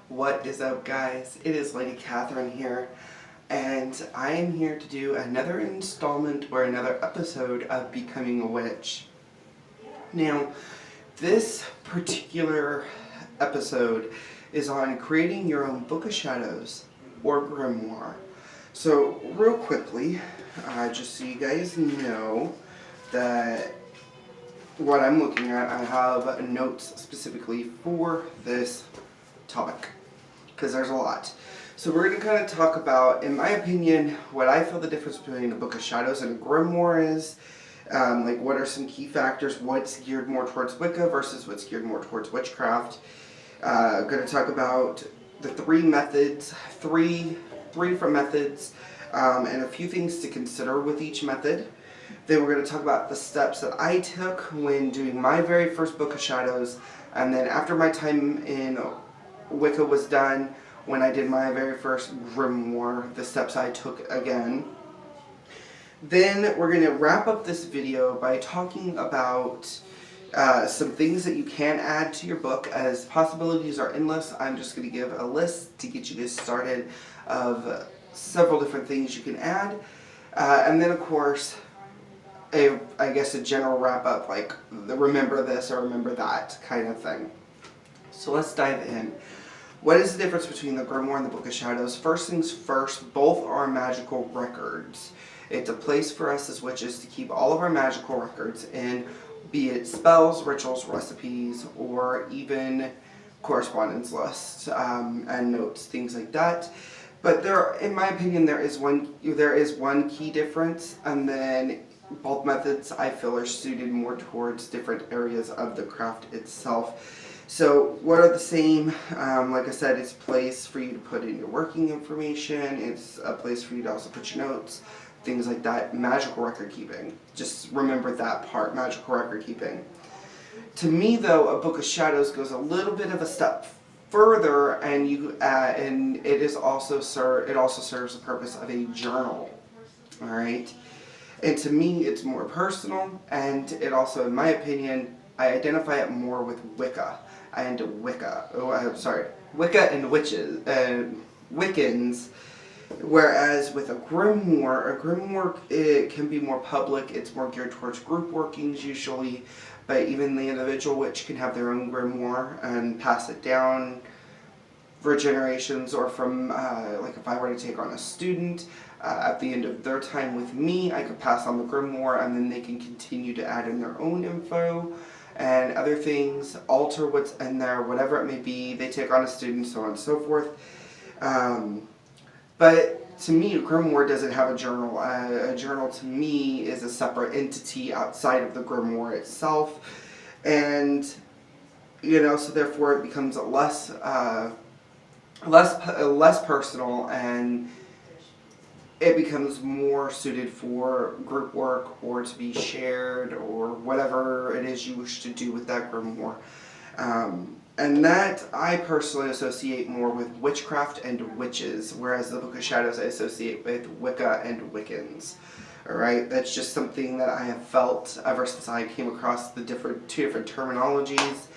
What is up, guys? It is Lady Katherine here, and I am here to do another installment or another episode of Becoming a Witch. Now, this particular episode is on creating your own Book of Shadows or Grimoire. So, real quickly, just so you guys know that what I'm looking at, I have notes specifically for this topic, because there's a lot. So we're going to kind of talk about, in my opinion, what I feel the difference between a Book of Shadows and a Grimoire is. Like, what are some key factors, what's geared more towards Wicca versus what's geared more towards witchcraft. I'm going to talk about the three methods, three different methods, and a few things to consider with each method. Then we're going to talk about the steps that I took when doing my very first Book of Shadows, and then after my time in Wicca was done, when I did my very first Grimoire, the steps I took again. Then we're going to wrap up this video by talking about some things that you can add to your book, as possibilities are endless. I'm just going to give a list to get you guys started of several different things you can add. And then, of course, I guess a general wrap up, like the remember this or remember that kind of thing. So let's dive in. What is the difference between the Grimoire and the Book of Shadows? First things first, both are magical records. It's a place for us as witches to keep all of our magical records in, be it spells, rituals, recipes, or even correspondence lists and notes, things like that. But there, in my opinion, there is one key difference, and then both methods I feel are suited more towards different areas of the craft itself. So what are the same? Like I said, it's a place for you to put in your working information. It's a place for you to also put your notes, things like that. Magical record keeping. Just remember that part, magical record keeping. To me, though, a Book of Shadows goes a little bit of a step further, and it also serves the purpose of a journal. All right. And to me, it's more personal, and it also, in my opinion, I identify it more with Wicca and Wicca and witches and Wiccans. Whereas with a Grimoire, it can be more public. It's more geared towards group workings usually, but even the individual witch can have their own Grimoire and pass it down for generations, or from like if I were to take on a student. At the end of their time with me, I could pass on the Grimoire, and then they can continue to add in their own info and other things, alter what's in there, whatever it may be. They take on a student, so on and so forth. But to me, a Grimoire doesn't have a journal. A journal to me is a separate entity outside of the Grimoire itself, and so therefore it becomes less personal, and it becomes more suited for group work or to be shared or whatever it is you wish to do with that Grimoire. And that I personally associate more with witchcraft and witches, whereas the Book of Shadows I associate with Wicca and Wiccans. Alright, that's just something that I have felt ever since I came across the two different terminologies.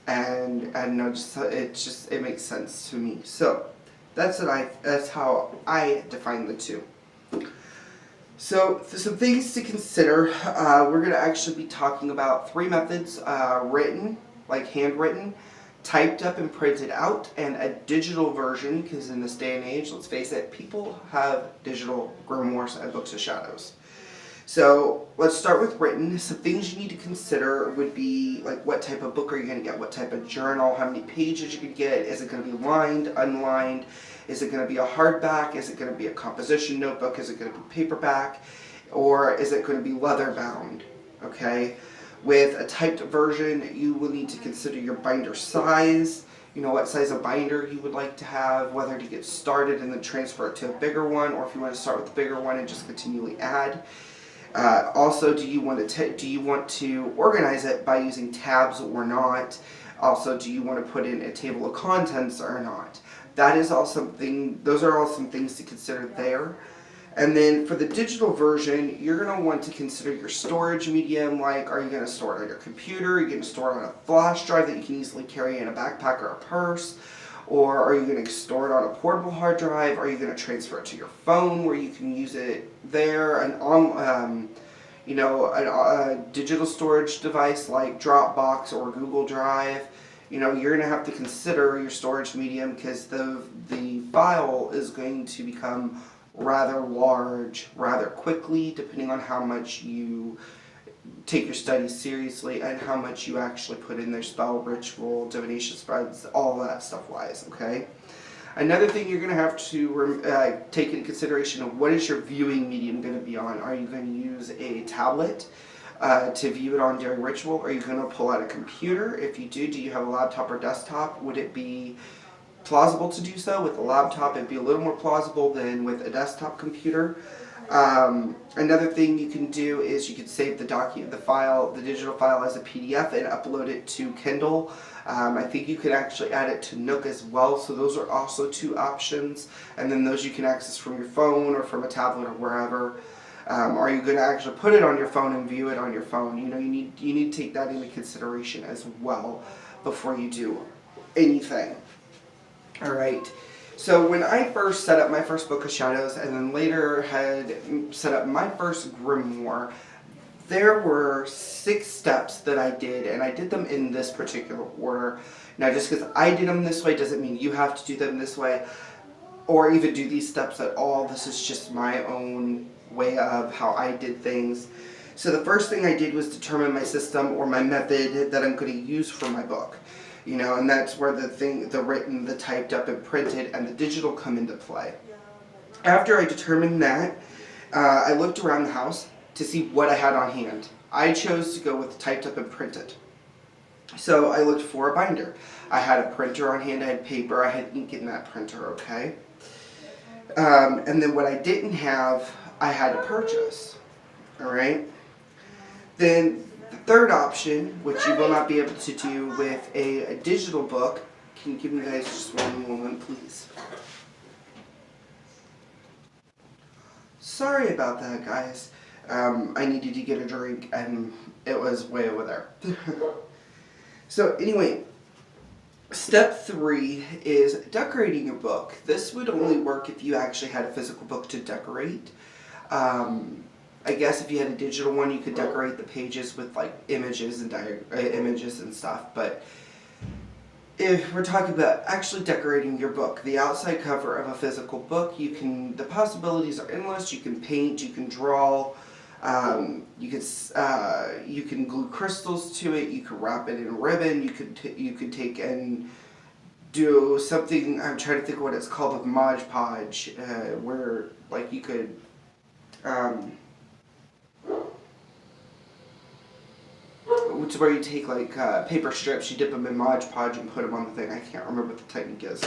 And no, it makes sense to me. So that's how I define the two. So some things to consider. We're going to actually be talking about three methods: written, like handwritten, typed up and printed out, and a digital version, because in this day and age, let's face it, people have digital grimoires and Books of Shadows. So let's start with written. Some things you need to consider would be like, what type of book are you going to get? What type of journal? How many pages you can get? Is it going to be lined, unlined? Is it going to be a hardback? Is it going to be a composition notebook? Is it going to be paperback? Or is it going to be leather bound? Okay. With a typed version, you will need to consider your binder size. What size of binder you would like to have, whether to get started and then transfer it to a bigger one, or if you want to start with the bigger one and just continually add. Also, do you want to organize it by using tabs or not? Also, do you want to put in a table of contents or not? Those are all some things to consider there. And then for the digital version, you're going to want to consider your storage medium. Like, are you going to store it on your computer? Are you going to store it on a flash drive that you can easily carry in a backpack or a purse? Or are you going to store it on a portable hard drive? Are you going to transfer it to your phone where you can use it there? A digital storage device like Dropbox or Google Drive. You're going to have to consider your storage medium, because the file is going to become rather large rather quickly, depending on how much you take your studies seriously and how much you actually put in their spell, ritual, divination spreads, all that stuff wise, okay? Another thing you're going to have to take into consideration of what is your viewing medium going to be on. Are you going to use a tablet to view it on during ritual? Are you going to pull out a computer? If you do you have a laptop or desktop? Would it be plausible to do so? With a laptop, it'd be a little more plausible than with a desktop computer. Another thing you can do is you can save the digital file as a PDF and upload it to Kindle. I think you could actually add it to Nook as well, so those are also two options. And then those you can access from your phone or from a tablet or wherever. Are you going to actually put it on your phone and view it on your phone? You need to take that into consideration as well before you do anything. Alright, so when I first set up my first Book of Shadows and then later had set up my first Grimoire, there were 6 steps that I did, and I did them in this particular order. Now, just because I did them this way doesn't mean you have to do them this way, or even do these steps at all. This is just my own way of how I did things. So the first thing I did was determine my system or my method that I'm going to use for my book. And that's where the written, the typed up and printed, and the digital come into play. After I determined that, I looked around the house to see what I had on hand. I chose to go with typed up and printed. So I looked for a binder. I had a printer on hand, I had paper, I had ink in that printer, okay? And then what I didn't have, I had to purchase, alright? Then the third option, which you will not be able to do with a digital book, can you give me guys just one moment, please? Sorry about that, guys. I needed to get a drink, and it was way over there. So anyway, step 3 is decorating your book. This would only work if you actually had a physical book to decorate. I guess if you had a digital one, you could decorate the pages with like images and stuff. But if we're talking about actually decorating your book, the outside cover of a physical book, the possibilities are endless. You can paint, you can draw, you can glue crystals to it. You could wrap it in ribbon. You could take and do something. I'm trying to think of what it's called with Mod Podge, where like you could. Which is where you take like paper strips, you dip them in Mod Podge and put them on the thing. I can't remember what the technique is.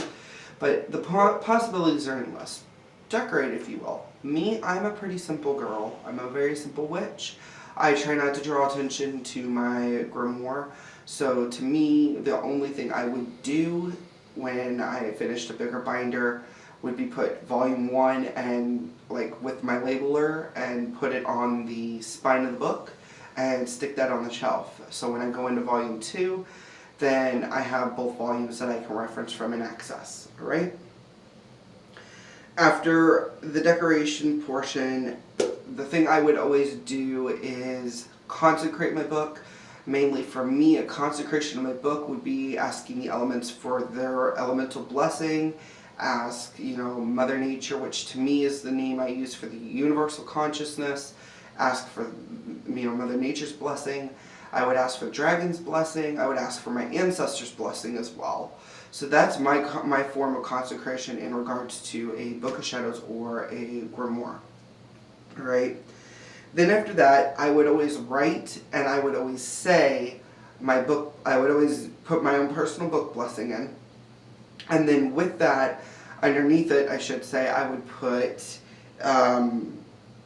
But the possibilities are endless. Decorate, if you will. Me, I'm a pretty simple girl. I'm a very simple witch. I try not to draw attention to my grimoire. So to me, the only thing I would do when I finished a bigger binder would be put volume 1 and like with my labeler and put it on the spine of the book and stick that on the shelf. So when I go into volume 2, then I have both volumes that I can reference from and access, alright? After the decoration portion, the thing I would always do is consecrate my book. Mainly for me, a consecration of my book would be asking the elements for their elemental blessing. Ask, Mother Nature, which to me is the name I use for the universal consciousness. Ask for, Mother Nature's blessing. I would ask for the dragon's blessing. I would ask for my ancestors' blessing as well. So that's my form of consecration in regards to a Book of Shadows or a grimoire. Alright? Then after that, I would always write and I would always say my book, I would always put my own personal book blessing in. And then with that, underneath it, I should say, I would put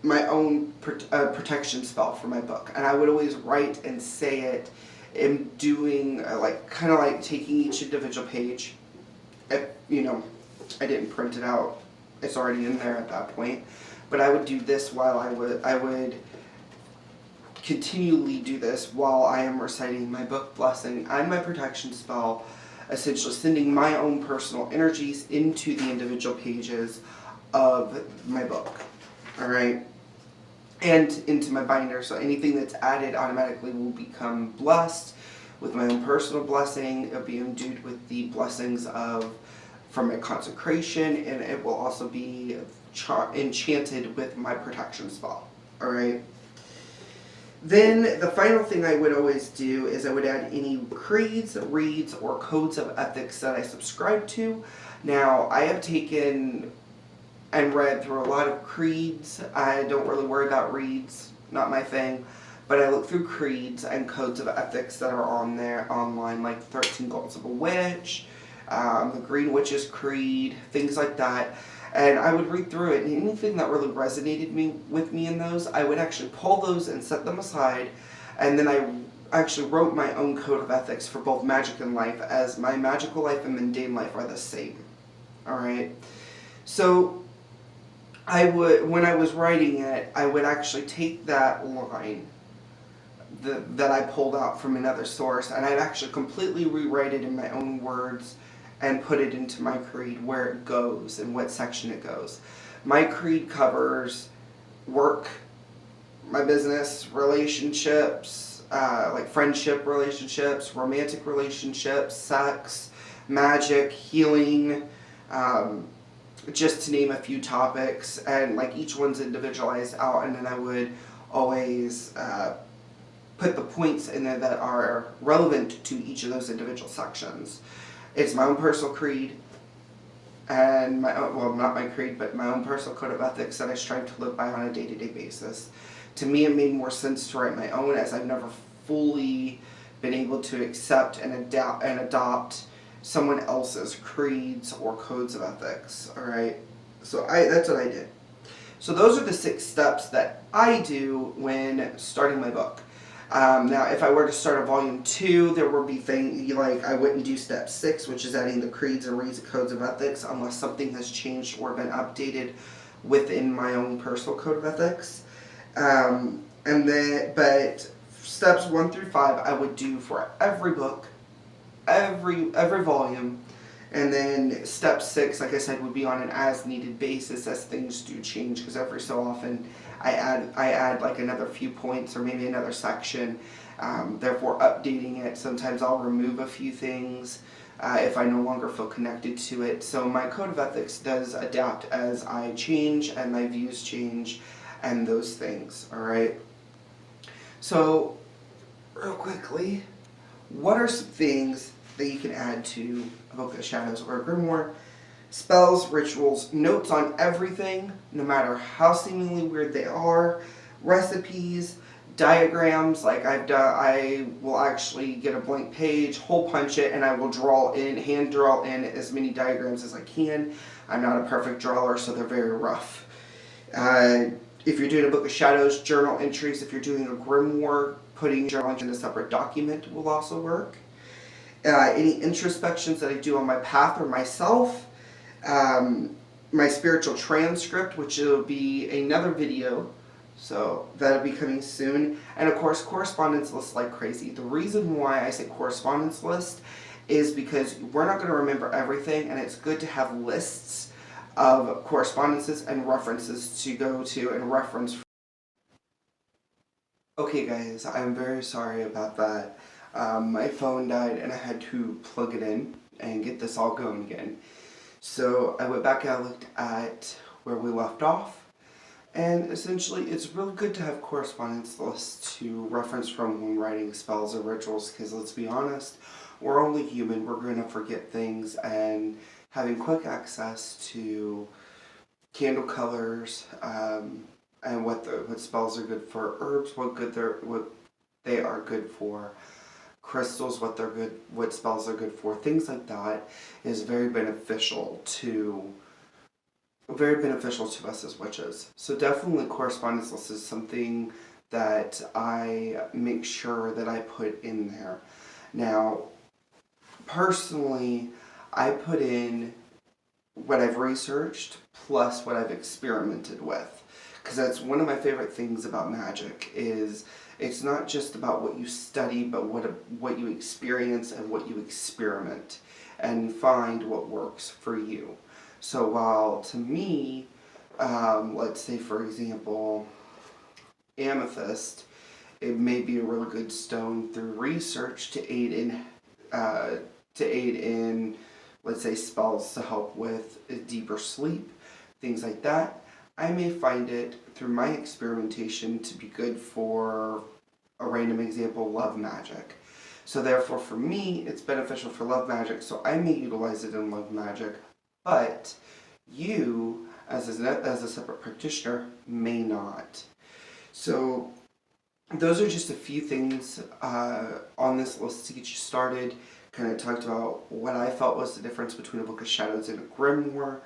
my own protection spell for my book. And I would always write and say it in doing, kind of like taking each individual page. If, I didn't print it out. It's already in there at that point. but I would do this while I would continually do this while I am reciting my book blessing and my protection spell, essentially sending my own personal energies into the individual pages of my book, alright, and into my binder. So anything that's added automatically will become blessed with my own personal blessing. It'll be endued with the blessings from a consecration, and it will also be enchanted with my protection spell, alright. Then the final thing I would always do is I would add any creeds, reads, or codes of ethics that I subscribe to. Now, I have taken and read through a lot of creeds. I don't really worry about reads, not my thing. But I look through creeds and codes of ethics that are on there online, like 13 Goals of a Witch, the Green Witch's Creed, things like that. And I would read through it, and anything that really resonated with me in those, I would actually pull those and set them aside. And then I actually wrote my own code of ethics for both magic and life, as my magical life and mundane life are the same. Alright? So, when I was writing it, I would actually take that line that I pulled out from another source, and I'd actually completely rewrite it in my own words and put it into my creed, where it goes and what section it goes. My creed covers work, my business, relationships, like friendship relationships, romantic relationships, sex, magic, healing, just to name a few topics, and like each one's individualized out, and then I would always put the points in there that are relevant to each of those individual sections. It's my own personal creed, and not my creed, but my own personal code of ethics that I strive to live by on a day-to-day basis. To me, it made more sense to write my own, as I've never fully been able to accept and adopt someone else's creeds or codes of ethics, alright? So that's what I did. So those are the 6 steps that I do when starting my book. Now, if I were to start a volume 2, there would be things like I wouldn't do step 6, which is adding the creeds and reads and codes of ethics, unless something has changed or been updated within my own personal code of ethics. But steps 1 through 5 I would do for every book, every volume, and then step 6, like I said, would be on an as-needed basis, as things do change, because every so often I add like another few points or maybe another section, therefore updating it. Sometimes I'll remove a few things if I no longer feel connected to it. So my code of ethics does adapt as I change and my views change and those things, alright? So, real quickly, what are some things that you can add to a Book of Shadows or a Grimoire? Spells, rituals, notes on everything, no matter how seemingly weird they are, recipes, diagrams, like I've done. I will actually get a blank page, hole punch it, and I will hand draw in as many diagrams as I can. I'm not a perfect drawer, so they're very rough. If you're doing a Book of Shadows, journal entries. If you're doing a Grimoire, putting journal entries in a separate document will also work. Any introspections that I do on my path or myself. My spiritual transcript, which will be another video, so that'll be coming soon. And of course, correspondence lists like crazy. The reason why I say correspondence list is because we're not going to remember everything, and it's good to have lists of correspondences and references to go to and reference. Okay guys, I'm very sorry about that. My phone died and I had to plug it in and get this all going again. So I went back and I looked at where we left off, and essentially it's really good to have correspondence lists to reference from when writing spells or rituals, because let's be honest, we're only human, we're going to forget things, and having quick access to candle colors, and what spells are good for, herbs, what they are good for, crystals, what spells are good for, things like that is very beneficial to us as witches. So definitely correspondence list is something that I make sure that I put in there. Now, personally, I put in what I've researched plus what I've experimented with. because that's one of my favorite things about magic. Is it's not just about what you study, but what you experience and what you experiment and find what works for you. So while to me, let's say for example, amethyst, it may be a really good stone through research to aid in, let's say, spells to help with deeper sleep, things like that. I may find it through my experimentation to be good for, a random example, love magic. So therefore for me, it's beneficial for love magic, so I may utilize it in love magic, but you, as a separate practitioner, may not. So those are just a few things on this list to get you started. Kind of talked about what I felt was the difference between a Book of Shadows and a Grimoire.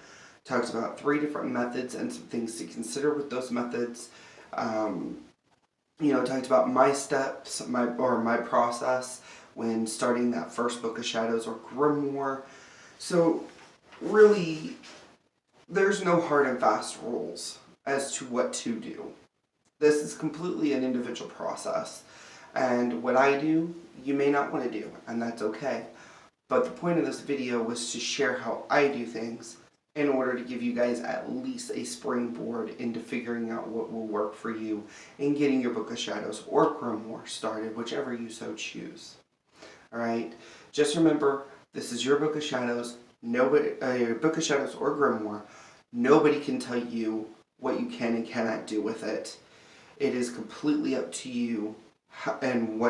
Talked about 3 different methods and some things to consider with those methods. Talked about my steps, my process when starting that first Book of Shadows or Grimoire. So really, there's no hard and fast rules as to what to do. This is completely an individual process. And what I do, you may not want to do, and that's okay. But the point of this video was to share how I do things in order to give you guys at least a springboard into figuring out what will work for you in getting your Book of Shadows or Grimoire started, whichever you so choose. Alright? Just remember, this is your Book of Shadows. Your Book of Shadows or Grimoire. Nobody can tell you what you can and cannot do with it. It is completely up to you and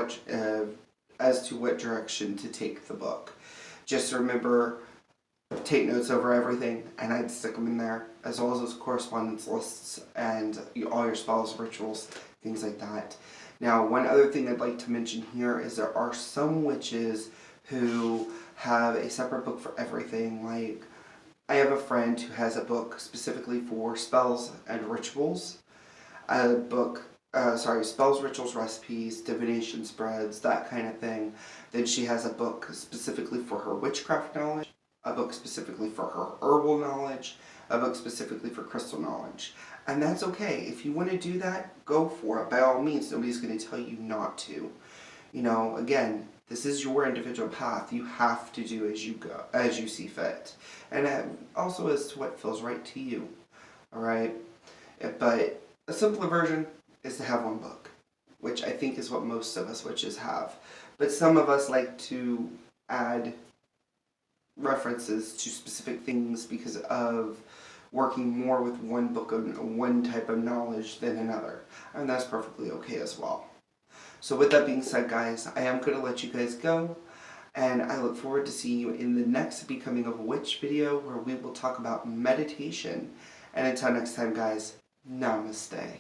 as to what direction to take the book. Just remember, take notes over everything, and I'd stick them in there, as well as those correspondence lists and all your spells, rituals, things like that. Now, one other thing I'd like to mention here is there are some witches who have a separate book for everything. Like, I have a friend who has a book specifically for spells and rituals, a book, spells, rituals, recipes, divination spreads, that kind of thing. Then she has a book specifically for her witchcraft knowledge, a book specifically for her herbal knowledge, a book specifically for crystal knowledge. And that's okay. If you want to do that, go for it. By all means, nobody's going to tell you not to. Again, this is your individual path. You have to do as you go, as you see fit. And also as to what feels right to you. Alright? But a simpler version is to have one book, which I think is what most of us witches have. But some of us like to add references to specific things because of working more with one book of one type of knowledge than another, and that's perfectly okay as well. So with that being said, guys, I am going to let you guys go, and I look forward to seeing you in the next Becoming a Witch video, where we will talk about meditation. And until next time, guys, namaste.